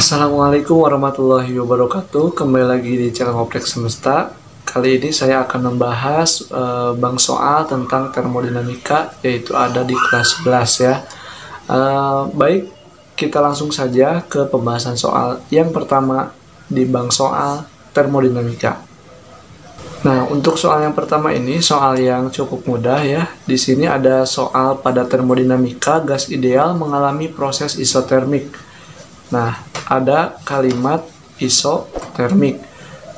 Assalamualaikum warahmatullahi wabarakatuh. Kembali lagi di channel Kompleks Semesta. Kali ini saya akan membahas bank soal tentang termodinamika, yaitu ada di kelas 11 ya. Baik, kita langsung saja ke pembahasan soal yang pertama di bank soal termodinamika. Nah, untuk soal yang pertama ini soal yang cukup mudah ya. Di sini ada soal pada termodinamika gas ideal mengalami proses isotermik. Nah, ada kalimat isotermik.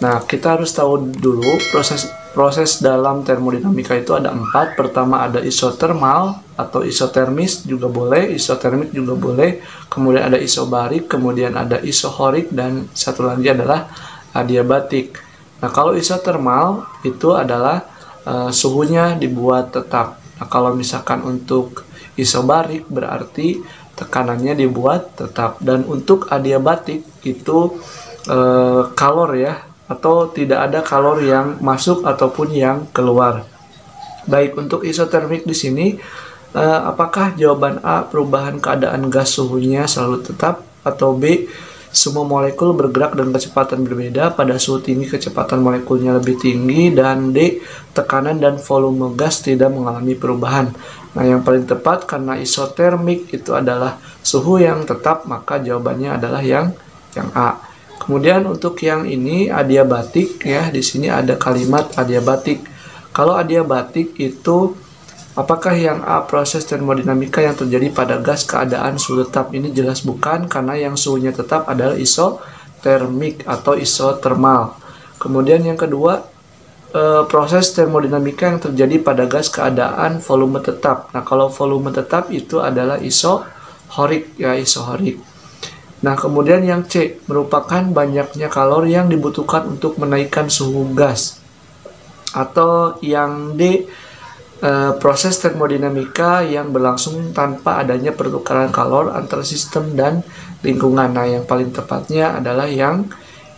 Nah, kita harus tahu dulu proses dalam termodinamika itu ada 4. Pertama ada isotermal atau isotermis juga boleh, isotermik juga boleh. Kemudian ada isobarik, kemudian ada isohorik, dan satu lagi adalah adiabatik. Nah, kalau isotermal itu adalah suhunya dibuat tetap. Nah, kalau misalkan untuk isobarik berarti tekanannya dibuat tetap, dan untuk adiabatik itu kalor ya, atau tidak ada kalor yang masuk ataupun yang keluar. Baik, untuk isotermik di sini apakah jawaban A perubahan keadaan gas suhunya selalu tetap, atau B semua molekul bergerak dengan kecepatan berbeda, pada suhu tinggi kecepatan molekulnya lebih tinggi, dan D tekanan dan volume gas tidak mengalami perubahan. Nah, yang paling tepat karena isotermik itu adalah suhu yang tetap, maka jawabannya adalah yang A. Kemudian untuk yang ini adiabatik ya, di sini ada kalimat adiabatik. Kalau adiabatik itu apakah yang A proses termodinamika yang terjadi pada gas keadaan suhu tetap? Ini jelas bukan, karena yang suhunya tetap adalah isotermik atau isotermal. Kemudian yang kedua, proses termodinamika yang terjadi pada gas keadaan volume tetap. Nah, kalau volume tetap itu adalah isohorik ya, isohorik. Nah, kemudian yang C merupakan banyaknya kalori yang dibutuhkan untuk menaikkan suhu gas. Atau yang D proses termodinamika yang berlangsung tanpa adanya pertukaran kalor antara sistem dan lingkungan. Nah, yang paling tepatnya adalah yang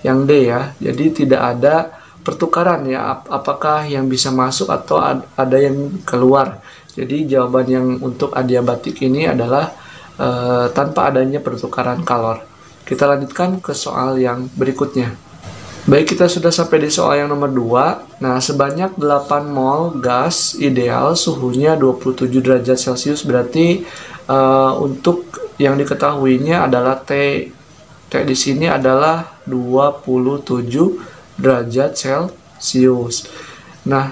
D ya. Jadi tidak ada pertukaran ya, apakah yang bisa masuk atau ada yang keluar. Jadi jawaban yang untuk adiabatik ini adalah tanpa adanya pertukaran kalor. Kita lanjutkan ke soal yang berikutnya. Baik, kita sudah sampai di soal yang nomor 2. Nah, sebanyak 8 mol gas ideal suhunya 27 derajat Celcius, berarti untuk yang diketahuinya adalah T di sini adalah 27 derajat Celcius. Nah,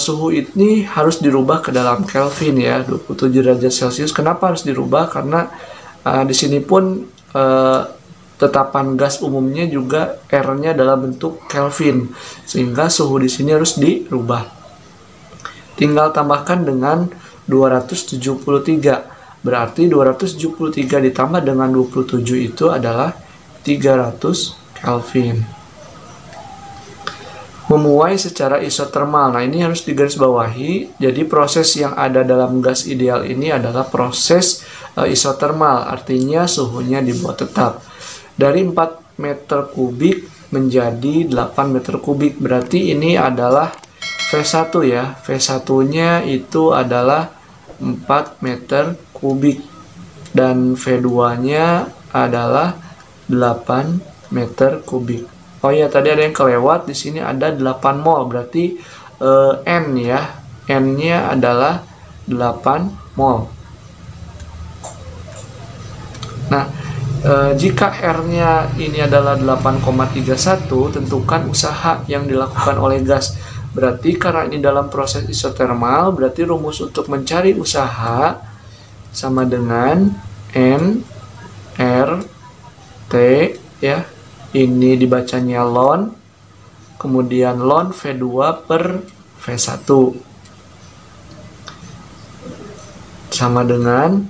suhu ini harus dirubah ke dalam Kelvin ya, 27 derajat Celcius. Kenapa harus dirubah? Karena di sini pun tetapan gas umumnya juga R-nya dalam bentuk Kelvin, sehingga suhu di sini harus dirubah. Tinggal tambahkan dengan 273. Berarti 273 ditambah dengan 27 itu adalah 300 Kelvin. Memuai secara isotermal. Nah, ini harus digarisbawahi. Jadi proses yang ada dalam gas ideal ini adalah proses isotermal, artinya suhunya dibuat tetap. Dari 4 meter kubik menjadi 8 meter kubik. Berarti ini adalah V1 ya. V1-nya itu adalah 4 meter kubik. Dan V2-nya adalah 8 meter kubik. Oh ya, tadi ada yang kelewat. Di sini ada 8 mol, berarti N ya. N-nya adalah 8 mol. Nah, jika R-nya ini adalah 8,31, tentukan usaha yang dilakukan oleh gas. Berarti karena ini dalam proses isotermal, berarti rumus untuk mencari usaha sama dengan N R T ya. Ini dibacanya ln, kemudian ln V2 per V1 sama dengan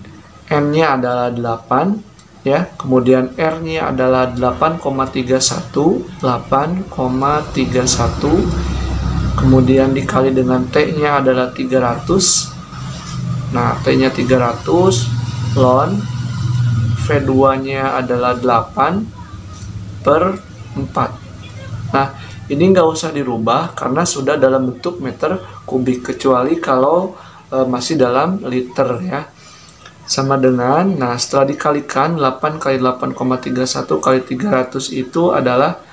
N-nya adalah 8 ya, kemudian R-nya adalah 8,31, kemudian dikali dengan T-nya adalah 300. Nah, T-nya 300, ln V2-nya adalah 8 per 4. Nah, ini nggak usah dirubah karena sudah dalam bentuk meter kubik, kecuali kalau masih dalam liter ya. sama dengan, nah setelah dikalikan 8 kali 8,31 kali 300 itu adalah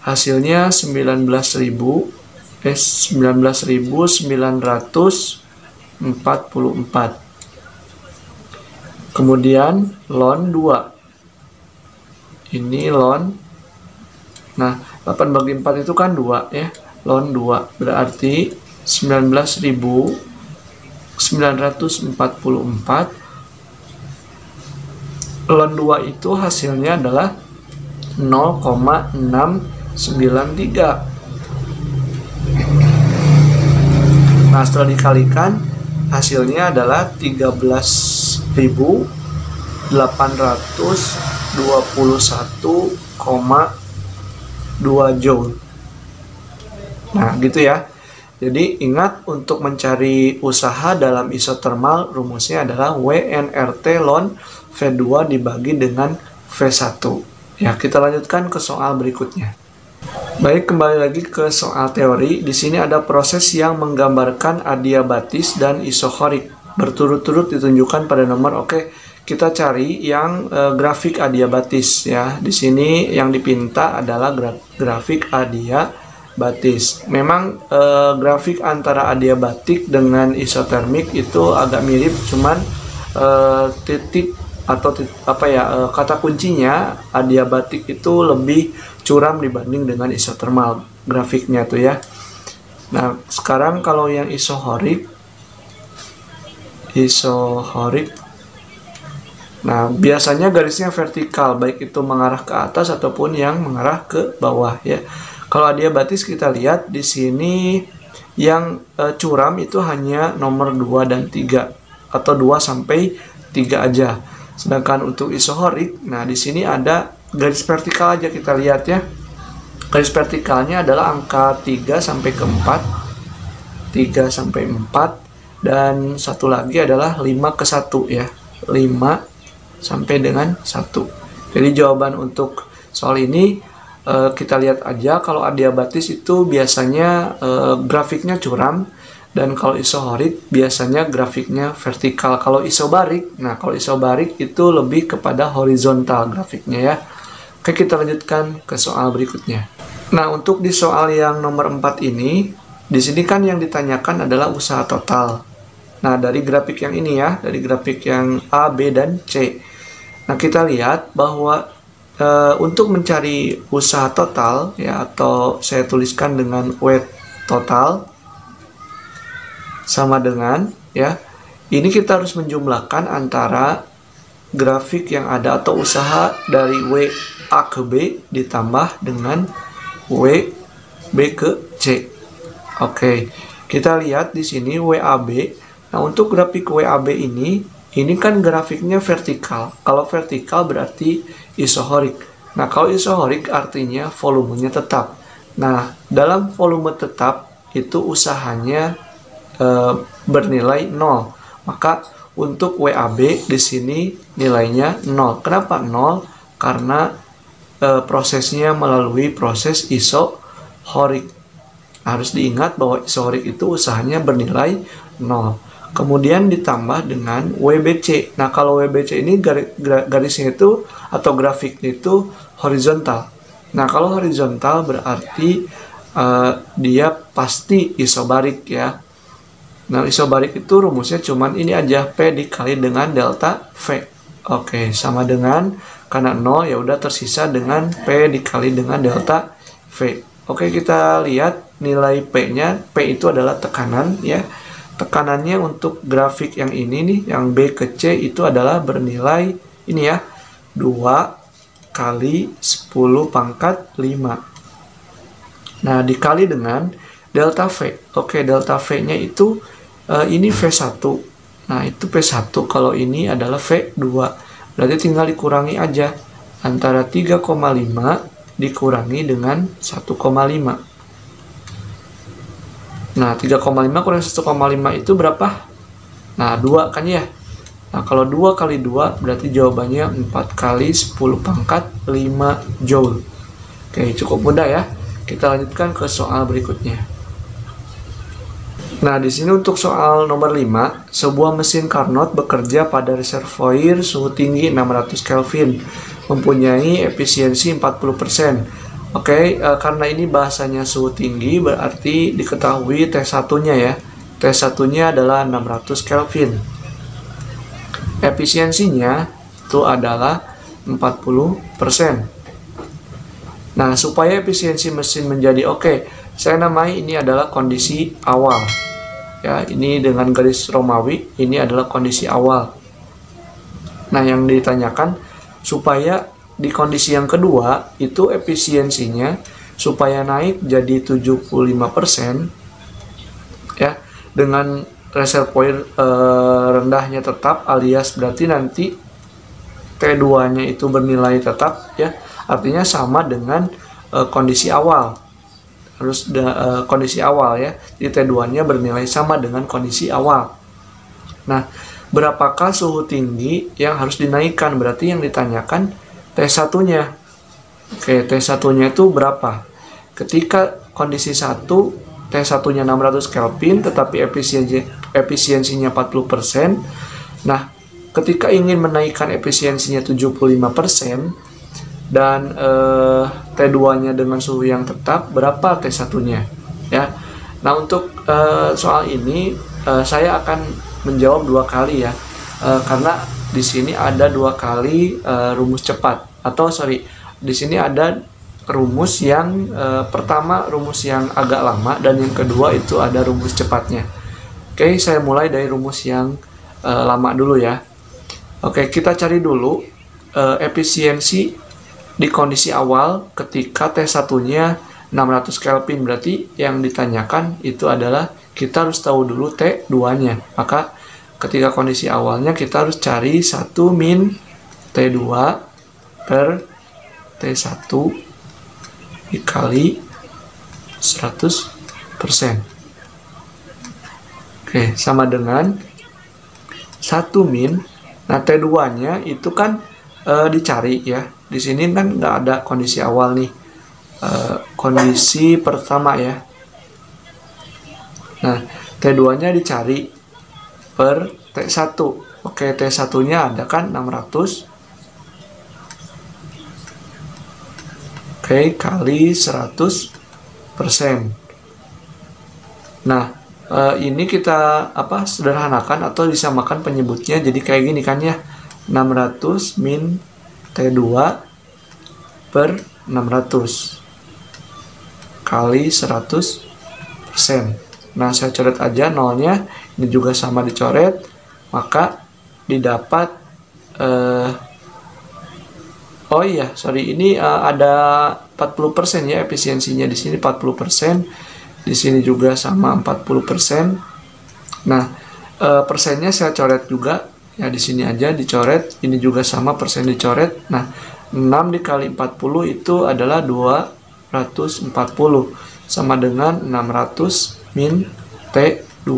hasilnya 19.944. Kemudian ln 2. Ini ln. Nah, 8 bagi 4 itu kan 2 ya. Ln 2 berarti 19.944. Ln 2 itu hasilnya adalah 0,693. Nah, setelah dikalikan hasilnya adalah 13.821,2 joule. Nah, gitu ya. Jadi ingat, untuk mencari usaha dalam isotermal rumusnya adalah WNRT ln V2 dibagi dengan V1. Ya, kita lanjutkan ke soal berikutnya. Baik, kembali lagi ke soal teori. Di sini ada proses yang menggambarkan adiabatis dan isohorik berturut-turut ditunjukkan pada nomor. Oke, kita cari yang grafik adiabatis ya. Di sini yang dipinta adalah grafik adiabatis. Memang grafik antara adiabatik dengan isotermik itu agak mirip, cuman titik atau kata kuncinya adiabatik itu lebih curam dibanding dengan isotermal grafiknya tuh ya. Nah, sekarang kalau yang isohorik, nah biasanya garisnya vertikal, baik itu mengarah ke atas ataupun yang mengarah ke bawah ya. Kalau adiabatis kita lihat di sini yang curam itu hanya nomor 2 dan 3 atau 2 sampai 3 aja. Sedangkan untuk isohorik, nah di sini ada garis vertikal aja, kita lihat ya. Garis vertikalnya adalah angka 3 sampai ke 4. 3 sampai 4 dan satu lagi adalah 5 ke 1 ya. 5 sampai dengan 1. Jadi jawaban untuk soal ini kita lihat aja, kalau adiabatis itu biasanya grafiknya curam, dan kalau isohorik biasanya grafiknya vertikal. Kalau isobarik, nah kalau isobarik itu lebih kepada horizontal grafiknya ya. Oke, kita lanjutkan ke soal berikutnya. Nah, untuk di soal yang nomor 4 ini, di sini kan yang ditanyakan adalah usaha total. Nah, dari grafik yang ini ya, dari grafik yang A, B, dan C. Nah, kita lihat bahwa untuk mencari usaha total ya, atau saya tuliskan dengan W total sama dengan ya, ini kita harus menjumlahkan antara grafik yang ada atau usaha dari W A ke B ditambah dengan W B ke C. Oke, kita lihat di sini WAB. Nah, untuk grafik WAB ini kan grafiknya vertikal. Kalau vertikal berarti isohorik. Nah, kalau isohorik artinya volumenya tetap. Nah, dalam volume tetap itu usahanya bernilai 0. Maka untuk WAB di sini nilainya 0. Kenapa 0? Karena prosesnya melalui proses isohorik. Harus diingat bahwa isohorik itu usahanya bernilai 0. Kemudian ditambah dengan WBC. Nah, kalau WBC ini garisnya itu atau grafiknya itu horizontal. Nah, kalau horizontal berarti dia pasti isobarik ya. Nah, isobarik itu rumusnya cuman ini aja, P dikali dengan delta V. Oke, sama dengan, karena 0 ya udah tersisa dengan P dikali dengan delta V. Oke, kita lihat nilai P-nya. P itu adalah tekanan ya. Tekanannya untuk grafik yang ini nih, yang B ke C itu adalah bernilai ini ya, 2 kali 10 pangkat 5. Nah, dikali dengan delta V. Oke, delta V-nya itu ini V1. Nah, itu P1. Kalau ini adalah V2. Berarti tinggal dikurangi aja. Antara 3,5 dikurangi dengan 1,5. Nah, 3,5 kurang 1,5 itu berapa? Nah, 2 kan ya? Nah, kalau 2 kali 2 berarti jawabannya 4 kali 10 pangkat 5 joule. Oke, cukup mudah ya. Kita lanjutkan ke soal berikutnya. Nah, di sini untuk soal nomor 5, sebuah mesin Carnot bekerja pada reservoir suhu tinggi 600 Kelvin, mempunyai efisiensi 40%. Oke, karena ini bahasanya suhu tinggi, berarti diketahui T1-nya ya. T1-nya adalah 600 Kelvin. Efisiensinya itu adalah 40%. Nah, supaya efisiensi mesin menjadi oke, saya namai ini adalah kondisi awal. Ya, ini dengan garis Romawi, ini adalah kondisi awal. Nah, yang ditanyakan supaya di kondisi yang kedua itu efisiensinya supaya naik jadi 75% ya, dengan reservoir rendahnya tetap, alias berarti nanti T2-nya itu bernilai tetap ya. Artinya sama dengan kondisi awal. Harus kondisi awal ya. Jadi T2-nya bernilai sama dengan kondisi awal. Nah, berapakah suhu tinggi yang harus dinaikkan? Berarti yang ditanyakan T1-nya. Oke, T1-nya itu berapa? Ketika kondisi 1, T1-nya 600 Kelvin tetapi efisiensinya 40%. Nah, ketika ingin menaikkan efisiensinya 75% dan T2-nya dengan suhu yang tetap, berapa T1-nya ya. Nah, untuk soal ini saya akan menjawab 2 kali ya, karena di sini ada 2 kali rumus cepat, atau sorry, di sini ada rumus yang pertama rumus yang agak lama dan yang kedua itu ada rumus cepatnya. Oke, saya mulai dari rumus yang lama dulu ya. Oke, kita cari dulu efisiensi di kondisi awal ketika T1-nya 600 Kelvin. Berarti yang ditanyakan itu adalah kita harus tahu dulu T2-nya. Maka ketika kondisi awalnya kita harus cari 1 min T2 per T1 dikali 100%. Oke, sama dengan 1 min. Nah, T2-nya itu kan dicari ya. Di sini kan nggak ada kondisi awal nih. Kondisi pertama ya. Nah, T2-nya dicari per T1. Oke, T1-nya ada kan 600. Oke, kali 100%. Nah, ini kita sederhanakan atau disamakan penyebutnya jadi kayak gini kan ya. 600 min T2 per 600 kali 100%. Nah, saya coret aja nolnya, ini juga sama dicoret, maka didapat oh iya, sorry, ini ada 40% ya efisiensinya, di sini 40%, di sini juga sama 40%. Nah, persennya saya coret juga. Ya, di sini aja dicoret, ini juga sama persen dicoret. Nah, 6 dikali 40 itu adalah 240 sama dengan 600 min T2.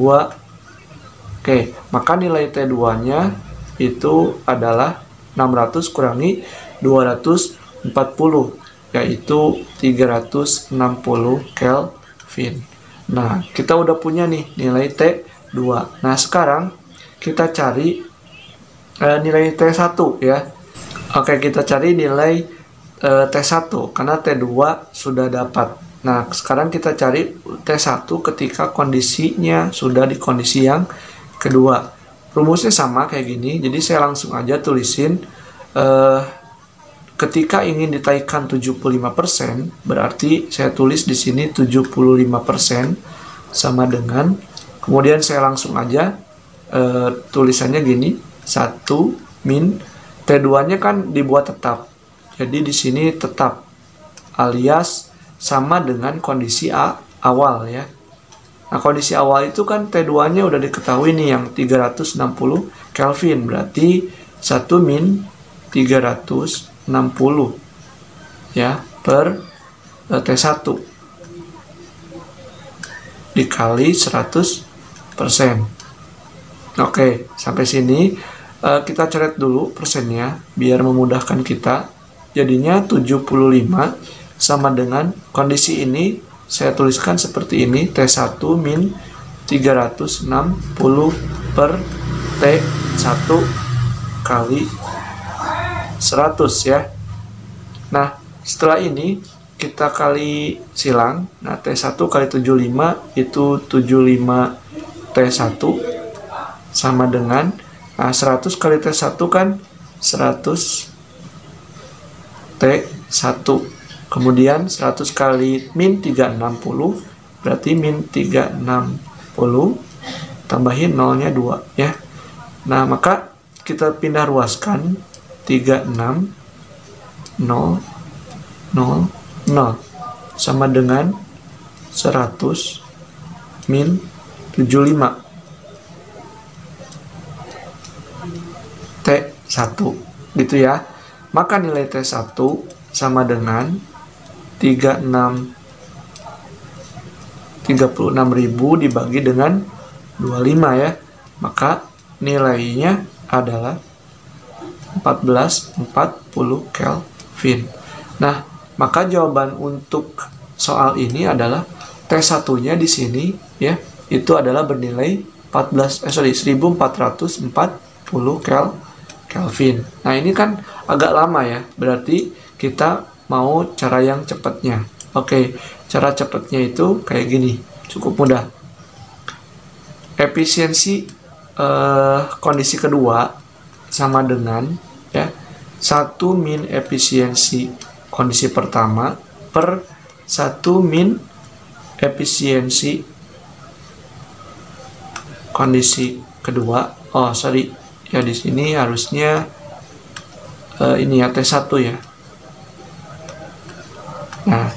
Oke, maka nilai T2-nya itu adalah 600 kurangi 240, yaitu 360 Kelvin. Nah, kita udah punya nih nilai T2. Nah, sekarang kita cari nilai T1 ya. Oke, kita cari nilai T1 karena T2 sudah dapat. Nah, sekarang kita cari T1 ketika kondisinya sudah di kondisi yang kedua. Rumusnya sama kayak gini, jadi saya langsung aja tulisin ketika ingin ditaikkan 75%, berarti saya tulis di sini 75% sama dengan, kemudian saya langsung aja tulisannya gini, 1 min T2-nya kan dibuat tetap. Jadi di sini tetap alias sama dengan kondisi awal ya. Nah, kondisi awal itu kan T2-nya udah diketahui nih yang 360 Kelvin. Berarti 1 min 360 ya per T1 dikali 100%. Oke, sampai sini kita coret dulu persennya biar memudahkan kita. Jadinya 75 sama dengan kondisi ini saya tuliskan seperti ini, T1 min 360 per T1 kali 100 ya. Nah, setelah ini kita kali silang. Nah, T1 kali 75 itu 75 T1 sama dengan 100 kali T1 kan 100 T1. Kemudian 100 kali min 360 berarti min 360 tambahin nolnya 2 ya. Nah, maka kita pindah ruaskan 36 0 0 0 sama dengan 100 min 75 T1 gitu ya. Maka nilai T1 sama dengan 36.000 dibagi dengan 25 ya. Maka nilainya adalah 1440 Kelvin. Nah, maka jawaban untuk soal ini adalah T1-nya di sini ya, itu adalah bernilai 1440 Kelvin. Nah, ini kan agak lama ya, berarti kita mau cara yang cepatnya. Oke, cara cepatnya itu kayak gini, cukup mudah. Efisiensi kondisi kedua sama dengan ya 1 min efisiensi kondisi pertama per 1 min efisiensi kondisi kedua. Oh, sorry. Ya di sini harusnya ini ya T1 ya. Nah,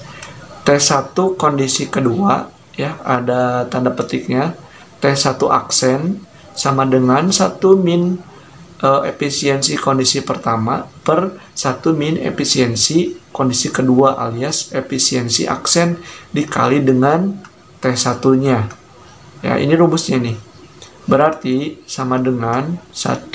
T1 kondisi kedua ya, ada tanda petiknya. T1 aksen sama dengan 1 min efisiensi kondisi pertama per 1 min efisiensi kondisi kedua alias efisiensi aksen dikali dengan T1-nya. Ya, ini rumusnya nih. Berarti sama dengan 1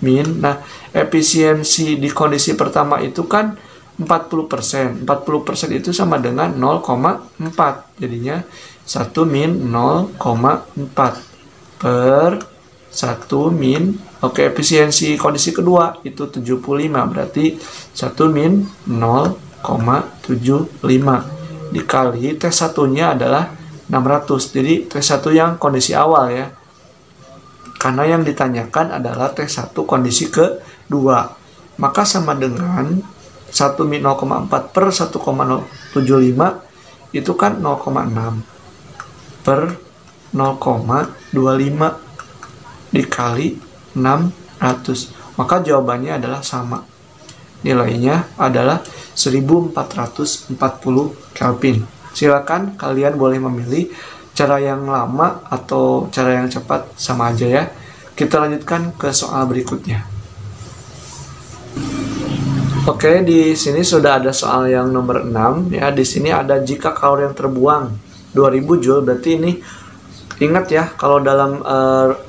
min. Nah, efisiensi di kondisi pertama itu kan 40%. 40% itu sama dengan 0,4. Jadinya 1 min 0,4 per 1 min. Oke, efisiensi kondisi kedua itu 75, berarti 1 min 0,75 dikali T1-nya adalah 600. Jadi T1 yang kondisi awal ya. Karena yang ditanyakan adalah T1 kondisi kedua. Maka sama dengan 1 min 0,4 per 1,075 itu kan 0,6 per 0,25 dikali 600. Maka jawabannya adalah sama. Nilainya adalah 1440 Kelvin. Silakan kalian boleh memilih cara yang lama atau cara yang cepat, sama aja ya. Kita lanjutkan ke soal berikutnya. Oke, di sini sudah ada soal yang nomor 6 ya. Di sini ada jika kalori yang terbuang 2000 Joule, berarti ini ingat ya, kalau dalam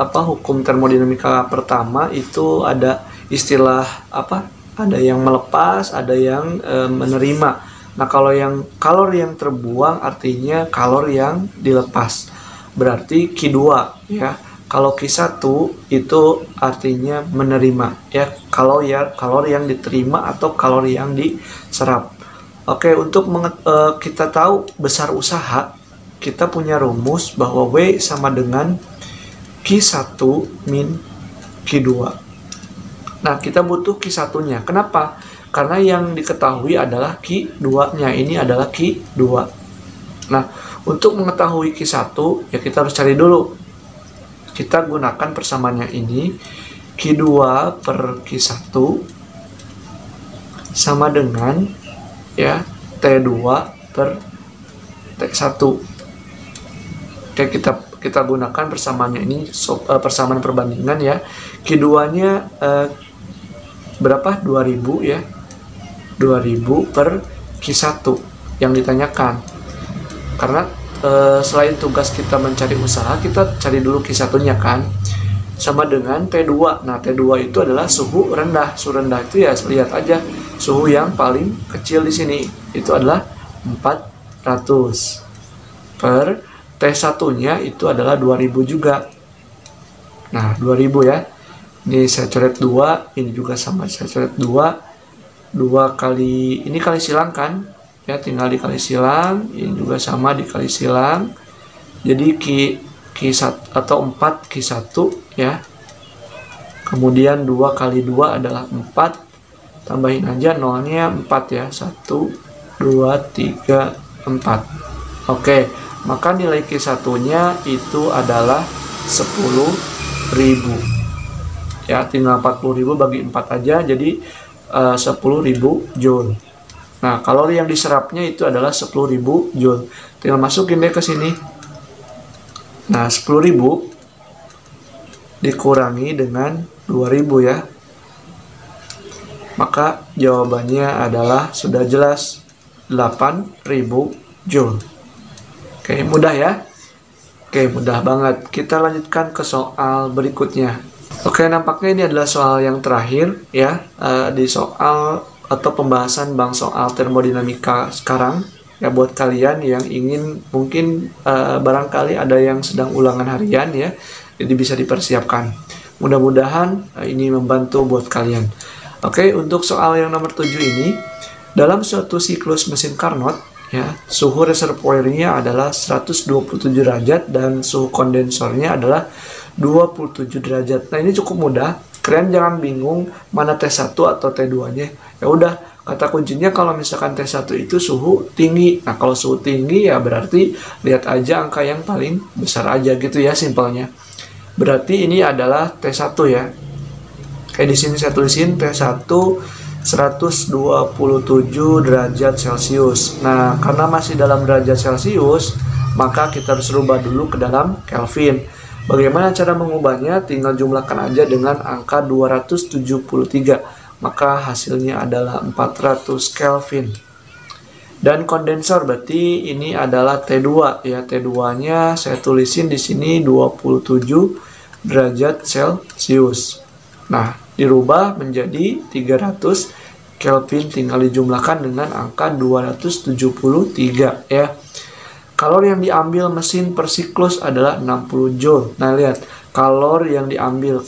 hukum termodinamika pertama itu ada istilah ada yang melepas, ada yang menerima. Nah, kalau yang kalori yang terbuang artinya kalori yang dilepas. Berarti Q2 ya. Kalau Q1 itu artinya menerima ya, kalori yang diterima atau kalori yang diserap. Oke, untuk kita tahu besar usaha, kita punya rumus bahwa W sama dengan Q1 min Q2. Nah, kita butuh Q1-nya. Kenapa? Karena yang diketahui adalah Q2-nya. Ini adalah Q2. Nah, untuk mengetahui Q1, ya kita harus cari dulu. Kita gunakan persamaannya ini. Q2 per Q1 sama dengan ya T2 per T1. Oke, kita gunakan persamaannya ini, persamaan perbandingan ya. Q2-nya berapa? 2000 ya. 2000 per Q1 yang ditanyakan. Karena selain tugas kita mencari usaha, kita cari dulu Q1-nya kan. Sama dengan T2. Nah, T2 itu adalah suhu rendah. Suhu rendah itu ya lihat aja suhu yang paling kecil di sini. Itu adalah 400 per T1-nya itu adalah 2000 juga. Nah, 2000 ya. Ini saya coret 2, ini juga sama, saya coret 2. 2 kali, ini kali silang kan? Ya, tinggal dikali silang, ini juga sama dikali silang. Jadi Q1 atau 4 Q1 ya. Kemudian 2 kali 2 adalah 4. Tambahin aja nolnya 4 ya. 1, 2, 3, 4. Oke, maka nilai Q1-nya itu adalah 10.000. Ya, tinggal 40.000 bagi 4 aja, jadi 10.000 Joule. Nah, kalori yang diserapnya itu adalah 10.000 Joule. Tinggal masukin deh ke sini. Nah, 10.000 dikurangi dengan 2.000 ya. Maka jawabannya adalah sudah jelas 8.000 Joule. Oke, mudah ya? Oke, mudah banget. Kita lanjutkan ke soal berikutnya. Oke, nampaknya ini adalah soal yang terakhir ya, di soal atau pembahasan bang soal termodinamika sekarang ya, buat kalian yang ingin mungkin barangkali ada yang sedang ulangan harian ya, jadi bisa dipersiapkan. Mudah-mudahan ini membantu buat kalian. Oke, untuk soal yang nomor 7 ini, dalam suatu siklus mesin Carnot ya, suhu reservoirnya adalah 127 derajat dan suhu kondensornya adalah 27 derajat. Nah, ini cukup mudah. Kalian jangan bingung mana T1 atau T2-nya. Ya udah, kata kuncinya kalau misalkan T1 itu suhu tinggi. Nah, kalau suhu tinggi ya berarti lihat aja angka yang paling besar aja gitu ya, simpelnya. Berarti ini adalah T1 ya. Kayak di sini saya tulisin T1 127 derajat Celcius. Nah, karena masih dalam derajat Celcius, maka kita harus rubah dulu ke dalam Kelvin. Bagaimana cara mengubahnya? Tinggal jumlahkan aja dengan angka 273. Maka hasilnya adalah 400 Kelvin. Dan kondensor berarti ini adalah T2 ya. T2-nya saya tulisin di sini 27 derajat Celcius. Nah, dirubah menjadi 300 Kelvin, tinggal dijumlahkan dengan angka 273 ya. Kalori yang diambil mesin per siklus adalah 60 Joule. Nah, lihat, kalori yang diambil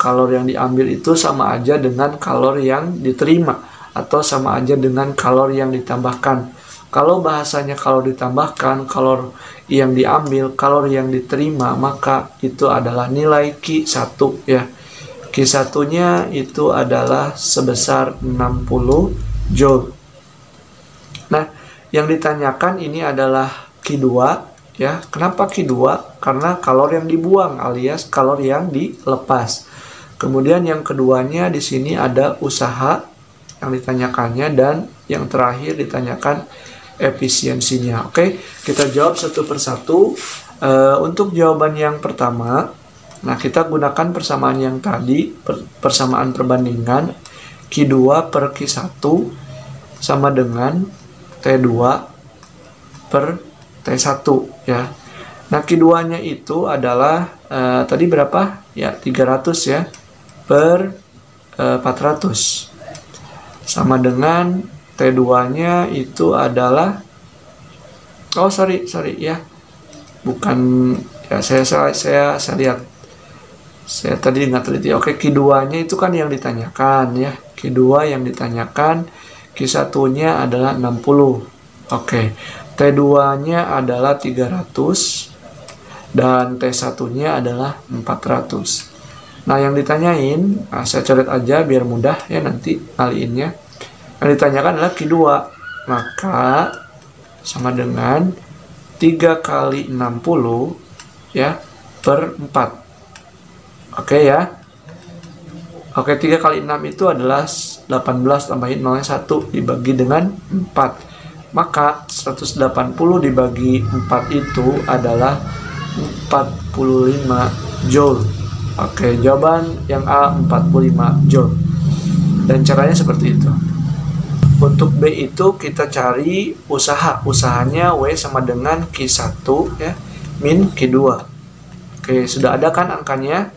itu sama aja dengan kalori yang diterima atau sama aja dengan kalori yang ditambahkan. Kalau bahasanya kalori ditambahkan, kalori yang diambil, kalori yang diterima, maka itu adalah nilai Q1 ya. Q1-nya itu adalah sebesar 60 Joule. Nah, yang ditanyakan ini adalah Q2 ya. Kenapa Q2? Karena kalori yang dibuang alias kalori yang dilepas. Kemudian yang keduanya di sini ada usaha yang ditanyakannya, dan yang terakhir ditanyakan efisiensinya. Oke, kita jawab satu persatu. Untuk jawaban yang pertama, nah kita gunakan persamaan yang tadi, persamaan perbandingan Q2 per Q1 sama dengan T2 per T1 ya. Nah, Q2-nya itu adalah tadi berapa? Ya, 300 ya per 400. Sama dengan T2-nya itu adalah, oh sorry ya. Bukan ya, saya lihat. Saya tadi nggak teliti. Oke, Q2-nya itu kan yang ditanyakan ya. Q2 yang ditanyakan, Q1-nya adalah 60. Oke. T2-nya adalah 300 dan T1-nya adalah 400. Nah, yang ditanyain, saya coret aja biar mudah ya nanti ngaliinnya. Yang ditanyakan adalah Q2. Maka sama dengan 3 kali 60 ya per 4. Oke ya. Oke, 3 kali 6 itu adalah 18, tambahin nolnya 1 dibagi dengan 4. Maka 180 dibagi 4 itu adalah 45 Joule. Oke, jawaban yang A 45 Joule. Dan caranya seperti itu. Untuk B itu kita cari usaha. Usahanya W sama dengan Q1 ya, min Q2. Oke, sudah ada kan angkanya?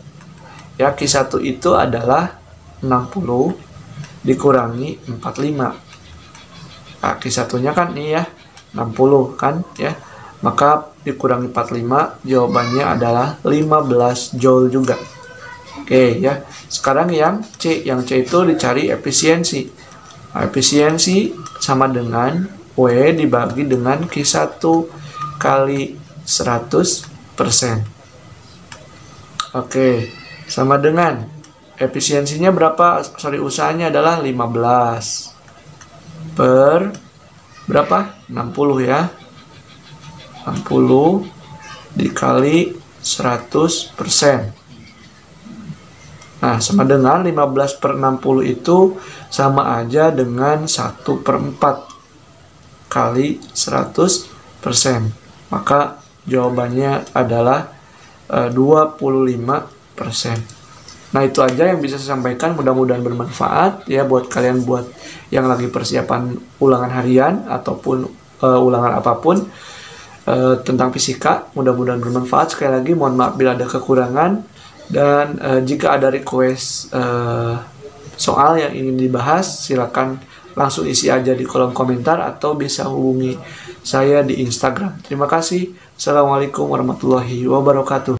Ya, Q1 itu adalah 60 dikurangi 45. Nah, Q1-nya kan nih ya, 60 kan ya. Maka dikurangi 45, jawabannya adalah 15 Joule juga. Oke ya. Sekarang yang C. Yang C itu dicari efisiensi. Nah, efisiensi sama dengan W dibagi dengan Q1 kali 100%. Oke, sama dengan efisiensinya berapa? Usahanya adalah 15 per berapa? 60 ya. 60 dikali 100%. Nah, sama dengan 15 per 60 itu sama aja dengan 1/4 kali 100%. Maka jawabannya adalah 25%. Nah, itu aja yang bisa saya sampaikan. Mudah-mudahan bermanfaat ya buat kalian, buat yang lagi persiapan ulangan harian ataupun ulangan apapun tentang fisika. Mudah-mudahan bermanfaat. Sekali lagi mohon maaf bila ada kekurangan, dan jika ada request soal yang ingin dibahas, silakan langsung isi aja di kolom komentar atau bisa hubungi saya di Instagram. Terima kasih. Assalamualaikum warahmatullahi wabarakatuh.